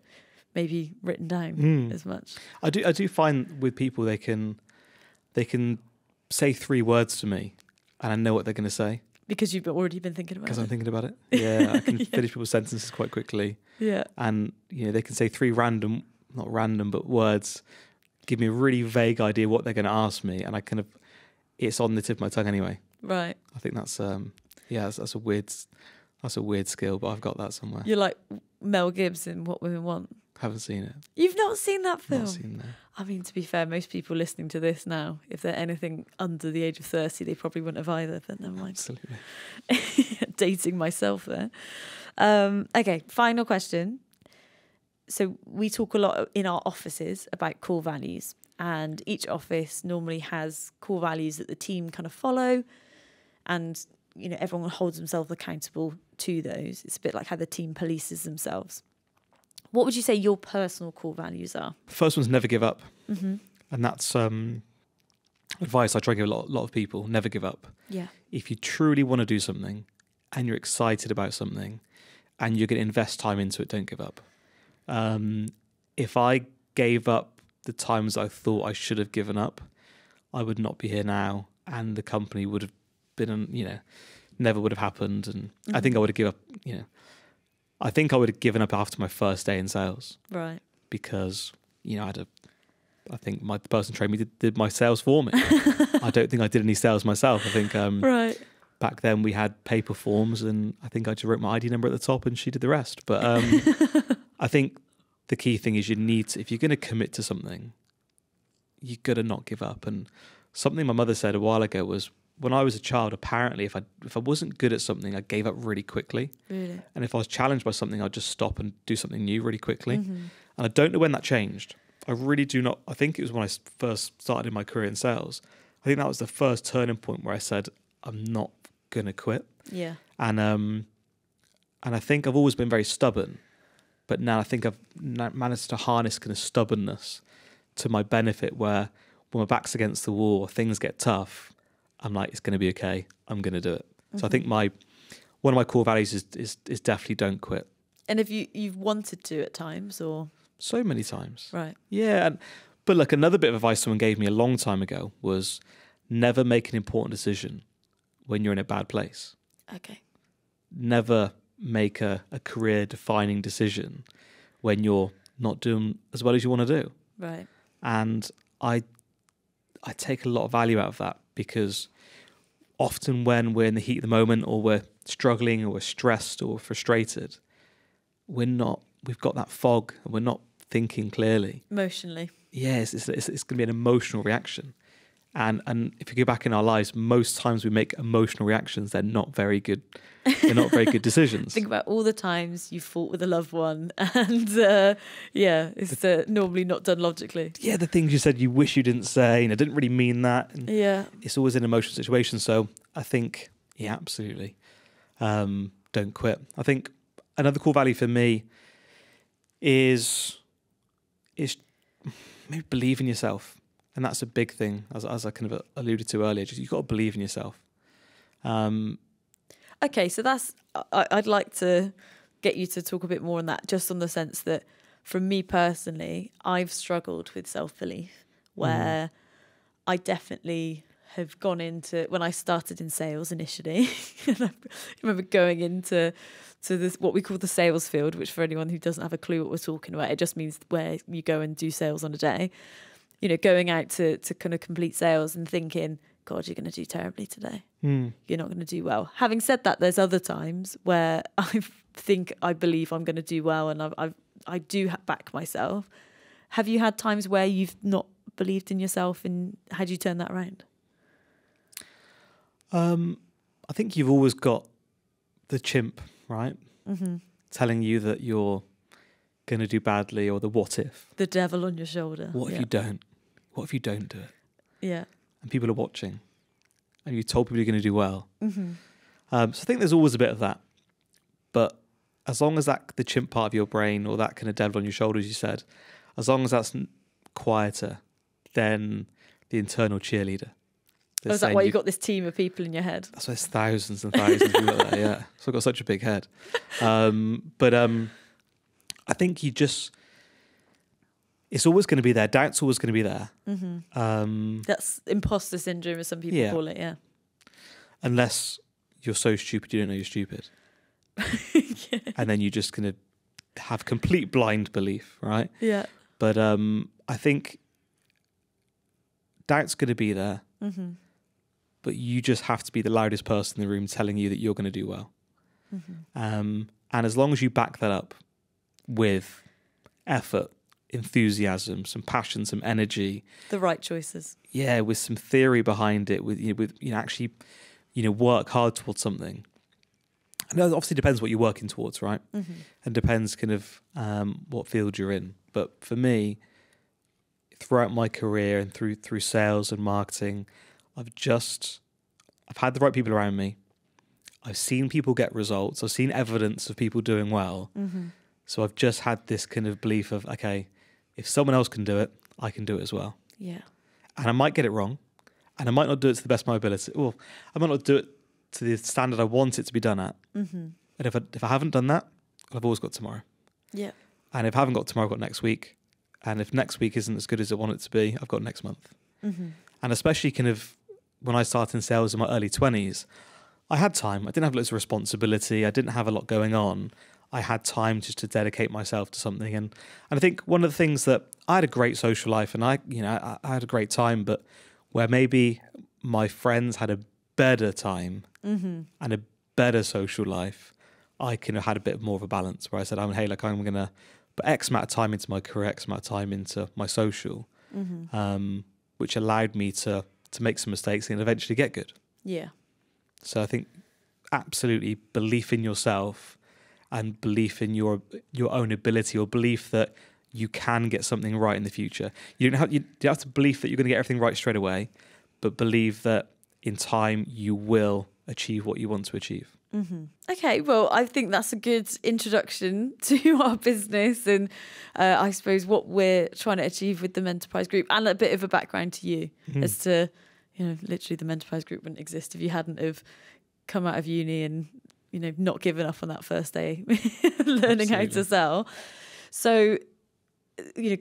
maybe written down as much. I do find with people they can say 3 words to me and I know what they're going to say. Because you've already been thinking about it. Because I'm thinking about it. Yeah, I can finish people's sentences quite quickly. Yeah. And, they can say 3 not random, but words, give me a really vague idea what they're going to ask me. And it's on the tip of my tongue anyway. Right. I think that's a weird skill, but I've got that somewhere. You're like Mel Gibbs in What Women Want. Haven't seen it. You've not seen that film? Not seen that. I mean, to be fair, most people listening to this now, if they're anything under the age of 30, they probably wouldn't have either, but never mind. Absolutely. Dating myself there. Okay, final question. So we talk a lot in our offices about core values, and each office normally has core values that the team kind of follow, and everyone holds themselves accountable to those. It's a bit like how the team polices themselves. What would you say your personal core values are? First one's never give up. Mm-hmm. And that's advice I try to give a lot of people. Never give up. Yeah. If you truly want to do something and you're excited about something and you're going to invest time into it, don't give up. If I gave up the times I thought I should have given up, I would not be here now, and the company would have been, never would have happened. And I think I would have given up, I think I would have given up after my first day in sales. Right. Because, I think the person trained me did my sales for me. I don't think I did any sales myself. I think right. Back then we had paper forms, and I think I just wrote my ID number at the top and she did the rest. But I think the key thing is if you're going to commit to something, you got to not give up. And something my mother said a while ago was, when I was a child, apparently if I wasn't good at something, I gave up really quickly. Really? And if I was challenged by something, I'd just stop and do something new really quickly. Mm-hmm. And I don't know when that changed. I really do not. I think it was when I first started in my career in sales. I think that was the first turning point where I said, I'm not going to quit. Yeah. And I think I've always been very stubborn, but now I think I've managed to harness kind of stubbornness to my benefit, where when my back's against the wall, things get tough, I'm like, it's going to be okay. I'm going to do it. Mm-hmm. So I think one of my core values is definitely don't quit. And have you've wanted to at times, or? So many times. Right. Yeah. But look, another bit of advice someone gave me a long time ago was never make an important decision when you're in a bad place. Okay. Never make a career-defining decision when you're not doing as well as you want to do. Right. And I take a lot of value out of that, because often when we're in the heat of the moment, or we're struggling, or we're stressed, or frustrated, we've got that fog, and we're not thinking clearly. Emotionally. Yes, it's going to be an emotional reaction. And if you go back in our lives, most times we make emotional reactions. They're not very good. They're not very good decisions. Think about all the times you fought with a loved one, and it's normally not done logically. Yeah, the things you said you wish you didn't say, and I didn't really mean that. And it's always an emotional situation. So I think, yeah, absolutely, don't quit. I think another core value for me is maybe believe in yourself. And that's a big thing, as I kind of alluded to earlier. Just, you've got to believe in yourself. Okay, so I'd like to get you to talk a bit more on that, just on the sense that, from me personally, I've struggled with self-belief, where I definitely have gone into, when I started in sales initially, and I remember going into this, what we call the sales field, which for anyone who doesn't have a clue what we're talking about, it just means where you go and do sales on a day. You know, going out to kind of complete sales and thinking, God, you're going to do terribly today. You're not going to do well. Having said that, there's other times where I believe I'm going to do well, and I do back myself. Have you had times where you've not believed in yourself, and how do you turn that around? I think you've always got the chimp, right? Telling you that you're going to do badly, or the what if. The devil on your shoulder. What if you don't? What if you don't do it? Yeah. And people are watching, and you told people you're going to do well. So I think there's always a bit of that. But as long as the chimp part of your brain, or that kind of devil on your shoulders, you said, as long as that's quieter than the internal cheerleader. Is that why you've got this team of people in your head? That's why there's thousands and thousands of people there, yeah. So I've got such a big head. But I think it's always going to be there. Doubt's always going to be there. That's imposter syndrome, as some people call it, yeah. Unless you're so stupid you don't know you're stupid. And then you're just going to have complete blind belief, right? Yeah. But I think doubt's going to be there. But you just have to be the loudest person in the room telling you that you're going to do well. And as long as you back that up with effort, enthusiasm, some passion, some energy, the right choices, with some theory behind it, with actually work hard towards something. And it obviously depends what you're working towards, right? And depends kind of what field you're in. But for me, throughout my career and through sales and marketing, I've had the right people around me. I've seen people get results. I've seen evidence of people doing well. So I've just had this kind of belief of, okay, if someone else can do it, I can do it as well. Yeah. And I might get it wrong, and I might not do it to the best of my ability. Well, I might not do it to the standard I want it to be done at. And if I haven't done that, I've always got tomorrow. Yeah. And if I haven't got tomorrow, I've got next week. And if next week isn't as good as I want it to be, I've got next month. And especially kind of when I started in sales in my early 20s, I had time. I didn't have lots of responsibility. I didn't have a lot going on. I had time just to dedicate myself to something. And I think one of the things that I had a great social life, and I had a great time, but where maybe my friends had a better time and a better social life, I kind of had a bit more of a balance where I said, I'm going to put X amount of time into my career, X amount of time into my social, which allowed me to make some mistakes and eventually get good. Yeah. So I think absolutely belief in yourself and belief in your own ability, or belief that you can get something right in the future. You don't have to believe that you're going to get everything right straight away, but believe that in time you will achieve what you want to achieve. Okay, well, I think that's a good introduction to our business and I suppose what we're trying to achieve with the Mentorprise Group, and a bit of a background to you as to, literally the Mentorprise Group wouldn't exist if you hadn't have come out of uni and, not given up on that first day learning how to sell. So,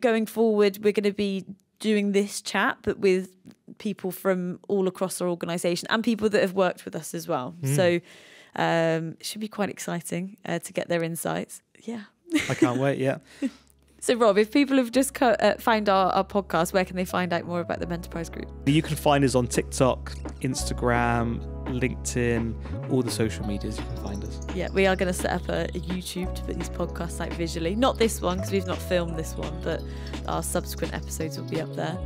going forward, we're going to be doing this chat, but with people from all across our organisation and people that have worked with us as well. So it should be quite exciting to get their insights. Yeah. I can't wait, yeah. So Rob, if people have just found our podcast, where can they find out more about the Mentorprise Group? You can find us on TikTok, Instagram, LinkedIn, all the social medias you can find us. Yeah, we are going to set up a YouTube to put these podcasts out visually. Not this one, because we've not filmed this one, but our subsequent episodes will be up there.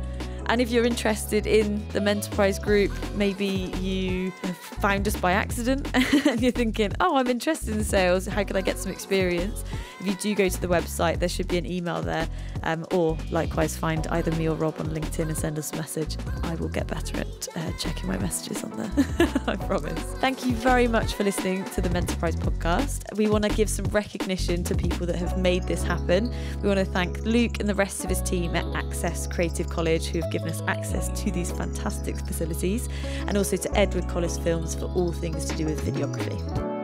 And if you're interested in the Mentorprise Group, maybe you have found us by accident and you're thinking, oh, I'm interested in sales, how can I get some experience? If you do go to the website, there should be an email there, or likewise find either me or Rob on LinkedIn and send us a message. I will get better at checking my messages on there, I promise. Thank you very much for listening to the Mentorprise Podcast. We want to give some recognition to people that have made this happen. We want to thank Luke and the rest of his team at Access Creative College, who have given us access to these fantastic facilities, and also to Edward Collis Films for all things to do with videography.